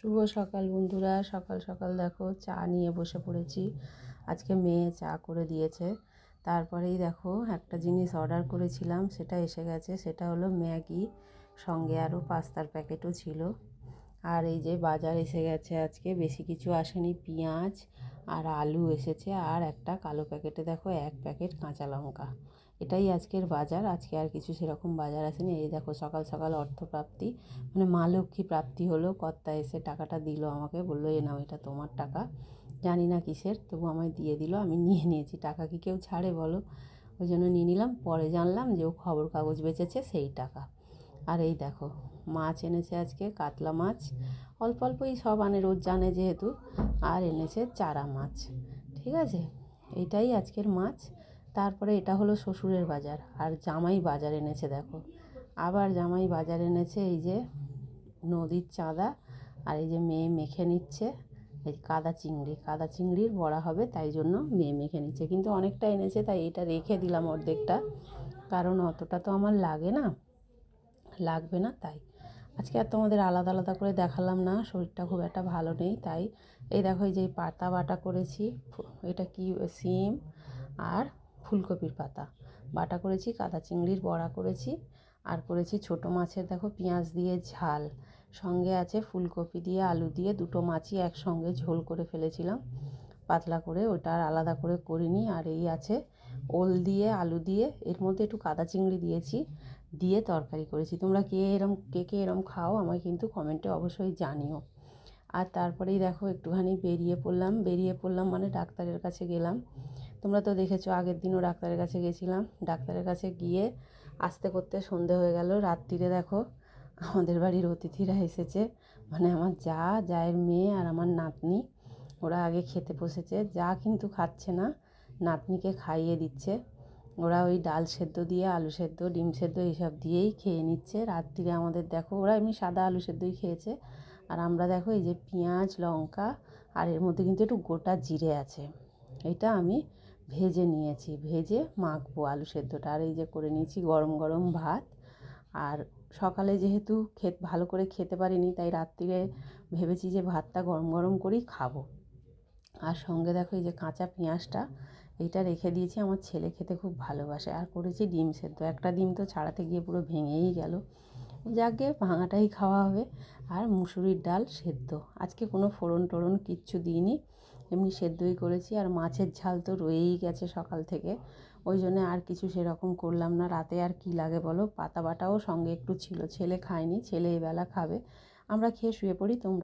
শুভ সকাল বন্ধুরা। সকাল সকাল দেখো চা নিয়ে বসে পড়েছি। আজকে মেয়ে চা করে দিয়েছে। তারপরেই দেখো একটা জিনিস অর্ডার করেছিলাম, সেটা এসে গেছে। সেটা হলো ম্যাগি, সঙ্গে আরও পাস্তার প্যাকেটও ছিল। আর এই যে বাজার এসে গেছে, আজকে বেশি কিছু আসেনি, পেঁয়াজ আর আলু এসেছে, আর একটা কালো প্যাকেটে দেখো 1 প্যাকেট কাঁচা লঙ্কা। এটাই আজকের বাজার। আজকে আর কিছু সেরকম বাজার আসেনি। এই দেখো সকাল সকাল অর্থপ্রাপ্তি, মানে মা লক্ষ্মী প্রাপ্তি হলো। কর্তা এসে টাকাটা দিল আমাকে, বললো এ নাও এটা তোমার টাকা, জানি না কিসের, তবু আমায় দিয়ে দিল। আমি নিয়ে নিয়েছি। টাকা কি কেউ ছাড়ে বলো? ওই জন্য নিয়ে নিলাম। পরে জানলাম যে ও খবর কাগজ বেচেছে সেই টাকা। আর এই দেখো মাছ এনেছে আজকে, কাতলা মাছ। অল্প অল্পই সব আনে, রোজ জানে যেহেতু। আর এনেছে চারা মাছ। ঠিক আছে, এইটাই আজকের মাছ। তারপরে এটা হলো শ্বশুরের বাজার। আর জামাই বাজার এনেছে দেখো, আবার জামাই বাজার এনেছে এই যে নদীর চাঁদা। আর এই যে মেয়ে মেখে নিচ্ছে এই কাদা চিংড়ির বড়া হবে, তাই জন্য মেয়ে মেখে নিচ্ছে। কিন্তু অনেকটা এনেছে, তাই এটা রেখে দিলাম অর্ধেকটা, কারণ অতটা তো আমার লাগবে না। তাই আজকে আর তোমাদের আলাদা আলাদা করে দেখালাম না, শরীরটা খুব একটা ভালো নেই। তাই এই দেখো এই যে পাতা বাটা করেছি, এটা কি সিম আর ফুলকপির পাতা বাটা করেছি, কাদা চিংড়ির বড়া করেছি, আর করেছি ছোটো মাছের দেখো পেঁয়াজ দিয়ে ঝাল। সঙ্গে আছে ফুলকপি দিয়ে আলু দিয়ে, দুটো মাছই একসঙ্গে ঝোল করে ফেলেছিলাম পাতলা করে, ওটা আর আলাদা করে করিনি। আর এই আছে ওল দিয়ে আলু দিয়ে, এর মধ্যে একটু কাদা চিংড়ি দিয়েছি, দিয়ে তরকারি করেছি। তোমরা কে কে এরম খাও আমায় কিন্তু কমেন্টে অবশ্যই জানিও। আর তারপরেই দেখো একটুখানি বেরিয়ে পড়লাম মানে ডাক্তারের কাছে গেলাম। তোমরা তো দেখেছো আগের দিনও ডাক্তারের কাছে গেছিলাম। ডাক্তারের কাছে গিয়ে আসতে করতে সন্ধে হয়ে গেল। রাত্রিরে দেখো আমাদের বাড়ির অতিথিরা এসেছে, মানে আমার জায়ের মেয়ে আর আমার নাতনি। ওরা আগে খেতে বসেছে, যা কিন্তু খাচ্ছে না, নাতনিকে খাইয়ে দিচ্ছে। ওরা ওই ডাল সেদ্ধ দিয়ে আলু সেদ্ধ ডিম সেদ্ধ এইসব দিয়েই খেয়ে নিচ্ছে। রাত্রিরে আমাদের দেখো ওরা এমনি সাদা আলু সেদ্ধই খেয়েছে, আর আমরা দেখো এই যে পেঁয়াজ লঙ্কা, আর এর মধ্যে কিন্তু একটু গোটা জিরে আছে, এটা আমি ভেজে নিয়েছি, ভেজে মাখবো আলু সেদ্ধটা। আর এই যে করে নিয়েছি গরম গরম ভাত। আর সকালে যেহেতু ভালো করে খেতে পারিনি, তাই রাত্রিরে ভেবেছি যে ভাতটা গরম গরম করেই খাবো। আর সঙ্গে দেখো এই যে কাঁচা পেঁয়াজটা, এইটা রেখে দিয়েছি, আমার ছেলে খেতে খুব ভালোবাসে। আর করেছি ডিম সেদ্ধ, একটা ডিম তো ছাড়াতে গিয়ে পুরো ভেঙেই গেল, যাকে ভাঙাটাই খাওয়া হবে। আর মুসুরির ডাল সেদ্ধ, আজকে কোনো ফোড়ন টোড়ন কিচ্ছু দিইনি, এমনি সেদ্ধই করেছি। আর মাছের ঝাল তো রয়েই গেছে সকাল থেকে, ওই জন্য আর কিছু সেরকম করলাম না। রাতে আর কি লাগে বলো, পাতা বাটাও সঙ্গে একটু ছিল, ছেলে খায়নি, ছেলে এবেলা খাবে। আমরা খেয়ে শুয়ে পড়ি। তোমরা